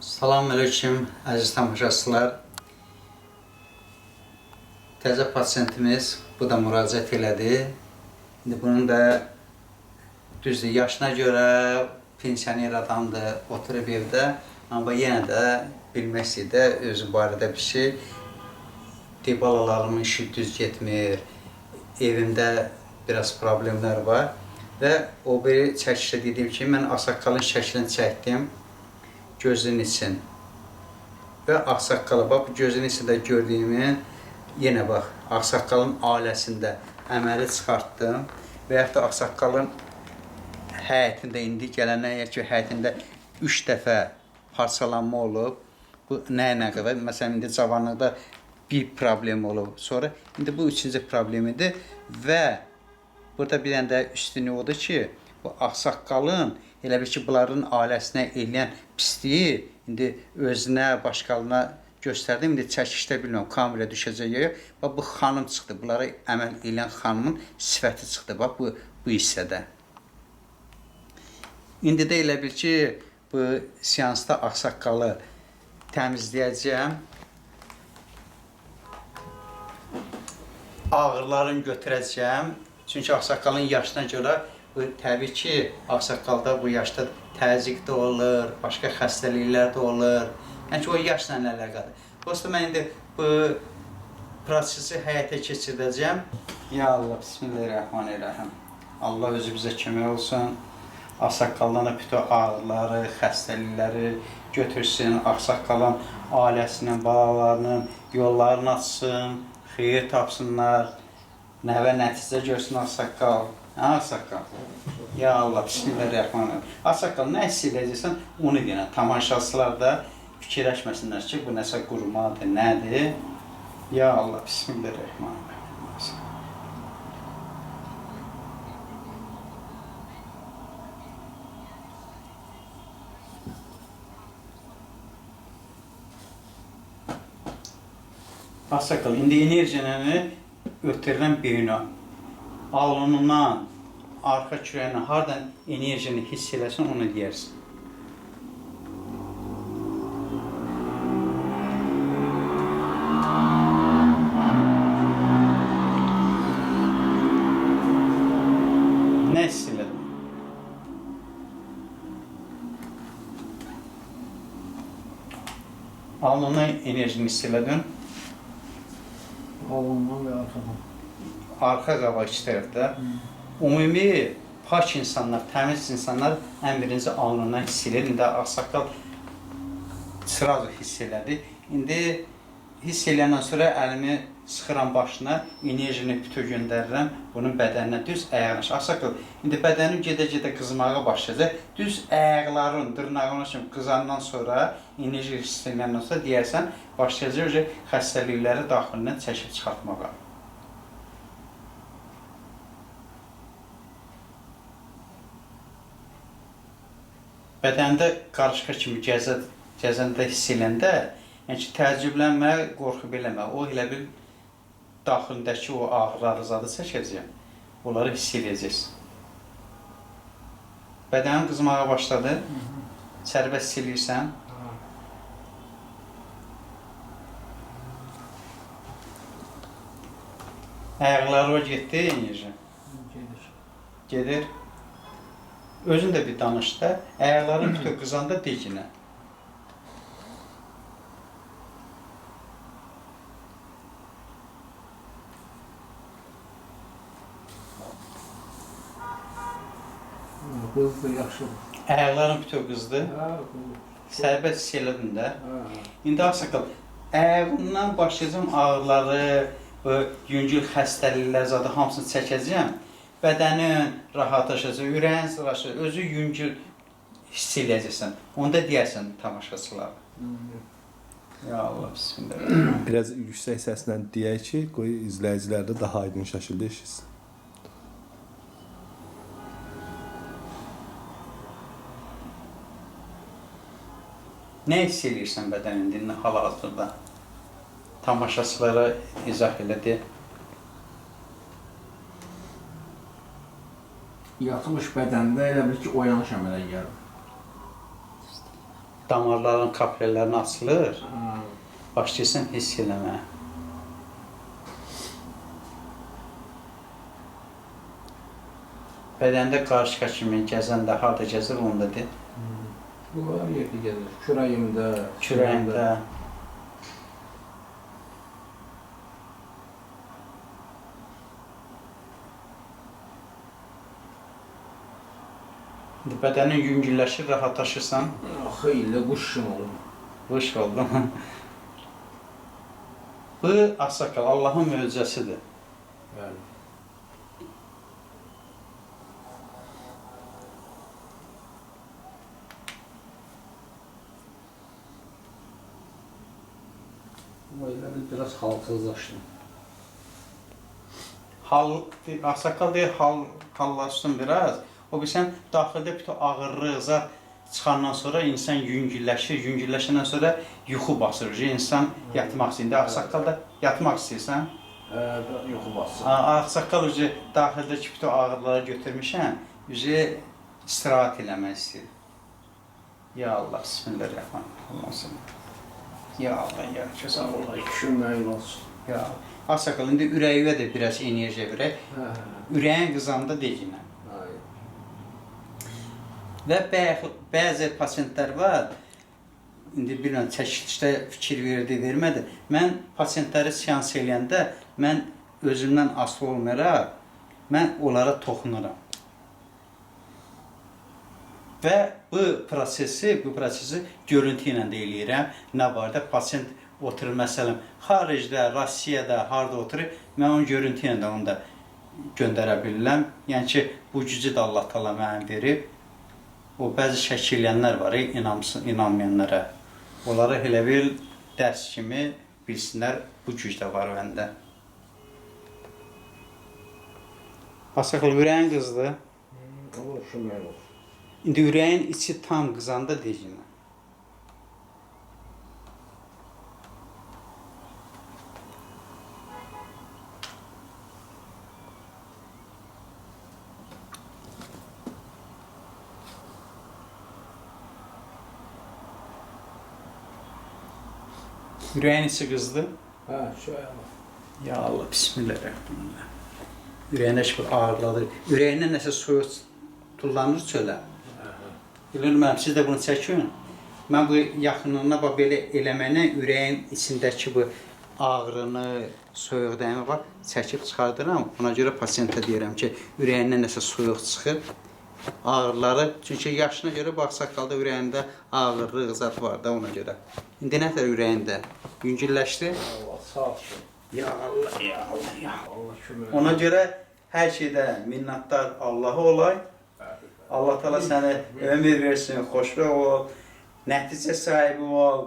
Salamünaleyküm, əziz tamaşaçılar. Təzə pasiyentimiz bu da müraciət elədi. İndi bunun da düzdür, yaşına görə pensioner adamdır, oturub evdə. Amma yenə də bilmək istəyir özü barədə bir şey. Balalarımın işi düz getmir, evimdə biraz problemlər var. Və o biri çəkişdə dediyim ki, mən ağsaqqalın şəklini çəkdim. Gözünün için və ağsaqqalı, bax, gözünün içində gördüyümün, yenə bax, ağsaqqalın ailəsində əməli çıxartdım və yaxud da ağsaqqalın həyətində, indi gələnə ki, həyətində 3 dəfə parçalanma olub. Bu nə qədər? Məsələn, indi cavanlıqda bir problem olub, sonra indi bu 3-cü problemidir və burada bir dənə də üstünlüyü odur ki, bu ağsaqqalın elə bir ki, bunların ailəsinə eləyən pisliyi indi özünə, başqalına göstərdim. İndi çəkişdə bilmirəm, kamera düşəcək yox. Bax, bu xanım çıxdı. Bunlara əməl eləyən xanımın sifəti çıxdı. Bax, bu hissədə. İndi də elə bir ki, bu seansda ağsaqqalı təmizləyəcəm. Ağrılarını götürəcəm. Çünki ağsaqqalın yaşına görə bu təbii ki, ağsaqqalda bu yaşda təzyiq də olur, başqa xəstəliklər də olur. Yəni ki, o yaşla əlaqədir. Dostu, mən indi bu prosesi həyata keçirdəcəm. Ya Allah, bismillahirrahmanirrahim. Allah özü bizə kömək olsun. Ağsaqqaldan da bütün ağrıları, xəstəlikləri götürsün. Ağsaqqalın ailəsinin, balalarının yollarını açsın, xeyir tapsınlar. Nəvə nəticə görsün ağsaqqal. Ağsaqqal. Ya Allah, bismillahirrahmanirrahim. Ağsaqqal, nə hiss edəcəksən, onu deyən. Tamaşaçılar da fikirləşməsinlər ki, bu nəsə qurumadır, nədir? Ya Allah, bismillahirrahmanirrahim. Ağsaqqal, indi enerjini ötürülən beyinə, alnından, arxa kürəyinə, haradan enerjini hiss eləsin, onu deyərsin. Nə hiss elədin? Alnından enerjini hiss elədin? Alnından və arxadan. Arxa qabaq iki tərəfdə. Ümumi pak insanlar, təmiz insanlar ən birinci alnından hiss edir. İndi ağsaqqal sırazı hiss elədi. İndi hiss eləyəndən sonra əlimi sıxıram başına, enerjini bütün göndərirəm bunun bədəninə, düz ayağına. Ağsaqqal, indi bədənim gedə-gedə qızmağa başlayacaq. Düz ayaqların, dırnağına kimi qızandan sonra, enerji hiss eləyəndən sonra deyərsən, başlayacaq xəstəlikləri daxilindən çəkib çıxartmağa. Bədəndə qarışqa kimi gəzəndə hiss eləndə, yəni ki, təəccüblənmə, qorxu eləmə. O elə bir daxilindəki o ağrıları zadı çəkəcəyəm. Onları hiss eləyəcəksin. Bədənin qızmağa başladı. Sərbəst hiss eləyirsən. Ayaqları o getdi, enerji. Gedir. Özün də bir danış da, ayaqların bütün qızanda deginə. Qızdı, yaxşı. Ayaqların bütün qızdı. Sərbəst hiss elədin də. İndi ağsaqqal, ayağından başlayacağım ağrıları, yüngül xəstəliklər zadı hamısını çəkəcəm. Bədənin rahatlaşacaq, ürəyin sıraşacaq, özü yüngül hiss eləyəcəksən. Onda deyərsən tamaşaçılar. Ya Allah, bismillah. Biraz yüksək səslə deyək ki, qoy izləyicilər də daha aydın şəkildə eşitsin. Nə hiss eləyirsən bədənində hal-hazırda? Tamaşaçılara izah elədi. Yatmış bədəndə elə bil ki, oyanış əmələ gəlir. damarların, kapillərin açılır. Başlayırsan hiss eləməyə. Bədəndə qarışqa kimi gəzəndə, harada gəzir, onu da de. Bu var yerdə gəzir. Kürəyimdə, Kürəyində. İndi bədənin yüngülləşir, rahatlaşırsan. Xeyli quşum olur. Qış oldu. Bu ağsaqqal, Allahın möcüzəsidir. Bəli. Bu elə biraz halsızlaşdım. Ağsaqqal deyir, hallaşsın biraz. O bilsən, daxildə bütün ağırlıq, zat çıxandan sonra insan yüngülləşir, yüngülləşəndən sonra yuxu basır. İnsan yatmaq istəyir. İndi ağsaqqalda yatmaq istəyirsən. Yuxu bassın. Ağsaqqal daxildəki bütün ağırlıqları götürmüşəm, istirahat eləmək istəyir. Ya Allah, bismillahirrahmanirrahim. Ya Allah, ya gözəl Allah. Allah köməyin olsun. Ya ağsaqqal, indi ürəyivə də biraz enerjiya verək. Ürəyin qızanda deyinə. Və bəzi pasiyentlər var, indi bilməm, çəkilişdə fikir verdi, vermədi. Mən pasiyentləri seans eləyəndə, mən özümdən asılı olmayaraq, mən onlara toxunuram. Və bu prosesi görüntü ilə də eləyirəm. Nə var da, pasiyent oturur, məsələn, xaricdə, Rusiyada, harada oturur, mən onun görüntü ilə də onu da göndərə bilirəm. Yəni ki, bu gücü də Allah təala mənə verib. O bəzi şəkilləyənlər var, inanmayanlara. Onlara elə bir dərs kimi bilsinlər, bu güc də var məndə. Ağsaqqal, ürəyin qızdı. Allah köməyin olsun. İndi ürəyin içi tam qızanda deyəcəm. Ürəyin içi qızdı. Şöyle. Ya Allah, bismillahirrahmanirrahim. Ürəyinə bir ağırladır. Ürəyindən nəsə soyuq tullanır çölə. Bilirəm, siz də bunu çəkin. Mən bu yaxınlığına belə eləməylə ürəyin içindəki bu ağrını, soyuq dəyimi var, çəkib çıxardıram. Ona görə pasiyentə deyirəm ki, ürəyindən nəsə soyuq çıxır. Ağrıları, çünki yaşına görə ağsaqqalda ürəyində ağırlıq zat var da ona görə. İndi nətər ürəyində? Yüngülləşdi? Allah sağ olsun. Ya Allah, ya Allah, ya Allah. Allah köməyin. Ona görə hər şeydə minnətdar Allaha olay. Allah təala sənə ömür versin, xoşbəxt ol, nəticə sahibi ol.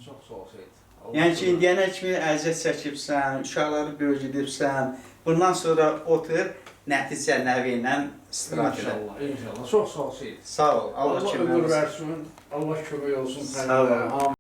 Çox sağ ol Seyid. Yəni ki, indiyənə kimi əziyyət çəkibsən, uşaqları böyüdübsən, bundan sonra otur, nəticə nəvi ilə istirahət elə. İnşallah, inşallah. Çox sağ ol Seyid. Sağ ol, Allah Allah kömək ömür olsun. versin, Allah kömək olsun. Sağ ol. Amin.